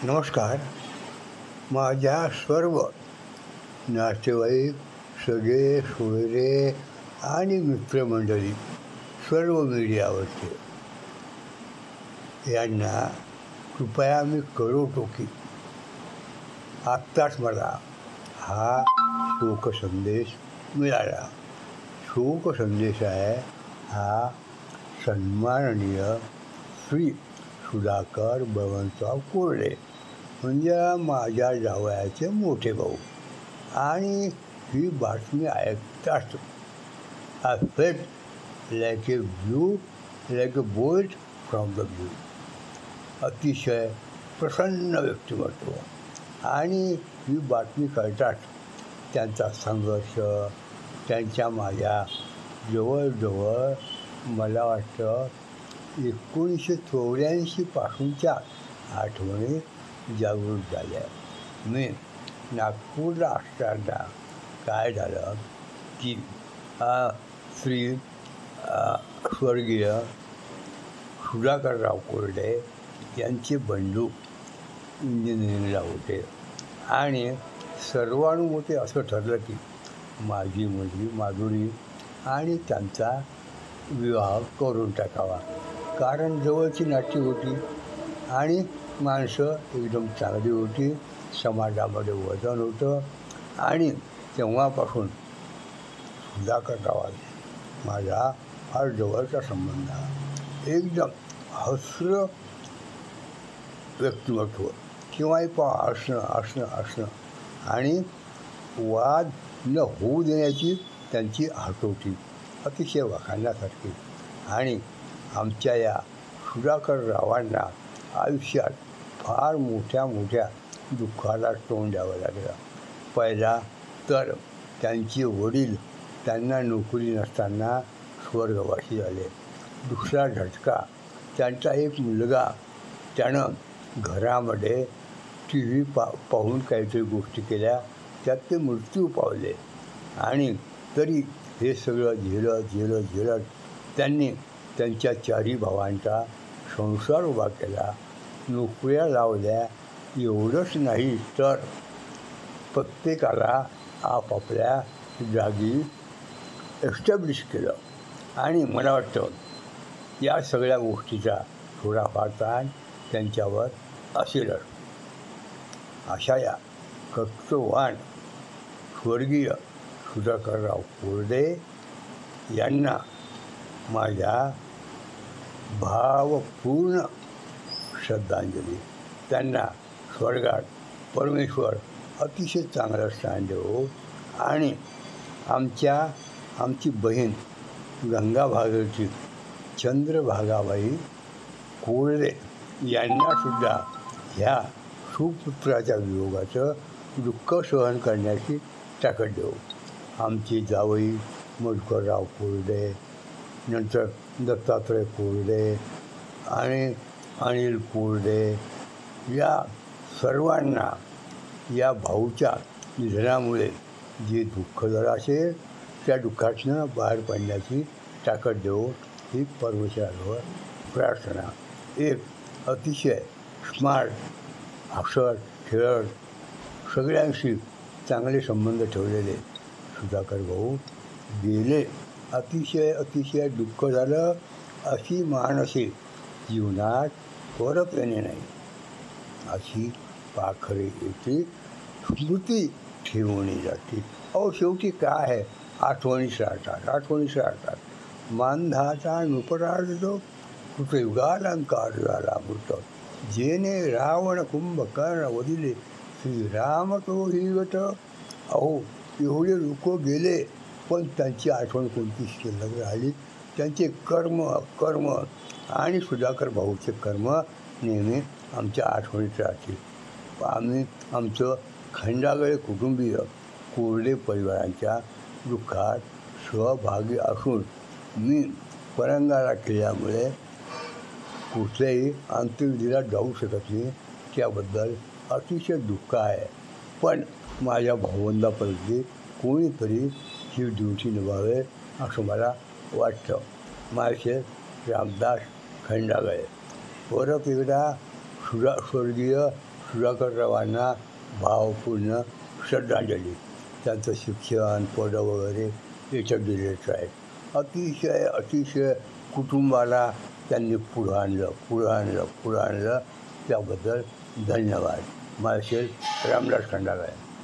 नमस्कार. माझ्या सर्व नातेवाईक, सगळे सोयरे आणि मित्रमंडळी, सर्व मीडियावरचे यांना कृपया मी कळवतो की आत्ताच मला हा शोकसंदेश मिळाला. शोकसंदेश आहे हा सन्माननीय श्री सुधाकर बळवंतराव कोरडे, म्हणजे माझ्या जावयाचे मोठे भाऊ. आणि ही बातमी ऐकताच I felt like A blue, like A bolt from the blue. अतिशय प्रसन्न व्यक्तिमत्व. आणि ही बातमी कळताच त्यांचा संघर्ष, त्यांच्या माझ्या जवळजवळ मला वाटतं 1984 पासूनच्या आठवणी जागृत झाल्या. मी नागपूरला असताना काय झालं की श्री स्वर्गीय सुधाकरराव कोरडे यांचे बंधू इंजिनिअरिंगला होते आणि सर्वानुमते असं ठरलं की माझी मुलगी माधुरी आणि त्यांचा विवाह करून टाकावा. कारण जवळची नाती होती आणि माणसं एकदम चांगली होती, समाजामध्ये वजन होतं. आणि तेव्हापासून सुधाकररावांनी माझा फार जवळचा संबंध, एकदम हसरं व्यक्तिमत्व, केव्हाही असणं आणि वाद न होऊ देण्याची त्यांची हातोटी अतिशय वाखाणण्यासारखी. आणि आमच्या या सुधाकररावांना आयुष्यात फार मोठ्या दुःखाला तोंड द्यावं लागलं. पहिला तर त्यांचे वडील त्यांना नोकरी नसताना स्वर्गवासी झाले. दुसरा झटका, त्यांचा एक मुलगा त्यानं घरामध्ये TV पाहून काहीतरी गोष्टी केल्या, त्यात ते मृत्यू पावले. आणि तरी हे सगळं झेलत त्यांनी त्यांच्या 4 भावांचा संसार उभा केला, नोकऱ्या लावल्या. एवढंच नाही तर प्रत्येकाला आपापल्या जागी एस्टॅब्लिश केलं. आणि मला वाटतं या सगळ्या गोष्टीचा थोडाफार ताण त्यांच्यावर असेलच. अशा या कर्तव्यवान स्वर्गीय सुधाकरराव कोरडे यांना माझ्या भावपूर्ण श्रद्धांजली. त्यांना स्वर्गात परमेश्वर अतिशय चांगलं स्थान देवो. आणि आमची बहीण गंगा भागवती चंद्रभागाबाई कोरडे यांनासुद्धा ह्या सुपुत्राच्या वियोगाचं दुःख सहन करण्याची ताकद देऊ. आमची जावई मधुकरराव कोरडे, नंतर दत्तात्रय कोरडे आणि अनिल कोरडे, या सर्वांना या भाऊच्या निधनामुळे जे दुःख झालं असेल त्या दुःखातनं बाहेर पडण्याची ताकद देऊ ही परमेश्वरावर प्रार्थना. एक अतिशय स्मार्ट, हसत खेळत सगळ्यांशी चांगले संबंध ठेवलेले सुधाकर भाऊ गेले. अतिशय दुःख झालं. अशी माणसे जीवनात परत येणे नाही, अशी पाखरे येते, स्मृती ठेवून जाते. शेवटी काय आहे, आठवणीच राहतात. मानधाचा नुपरार्जो कृतयुगालंकार झाला मृत, जेने रावण कुंभकर्ण वदिले श्रीराम तो हिवट. एवढे लोक गेले पण त्यांची आठवण कोणती शिल्लक राहिली. त्यांचे कर्म आणि सुधाकर भाऊचे कर्म नेहमी आमच्या आठवणीत राहतील. आमचं खंडागळे कुटुंबीय कोरडे परिवारांच्या दुःखात सहभागी असून मी परंगाला केल्यामुळे कुठल्याही अंत्यविधीला जाऊ शकत नाही, त्याबद्दल अतिशय दुःख आहे. पण माझ्या भावंडापैकी कोणीतरी ही ड्युटी निभावे असं मला वाटतं. माझे रामदास खंडागळे. परत एकदा स्वर्गीय सुधाकररावांना भावपूर्ण श्रद्धांजली. त्यांचं शिक्षण पदं वगैरे याच्यात दिलेलं आहे. अतिशय कुटुंबाला त्यांनी पुढं आणलं. त्याबद्दल धन्यवाद. माळशेर रामदास खंडागळे.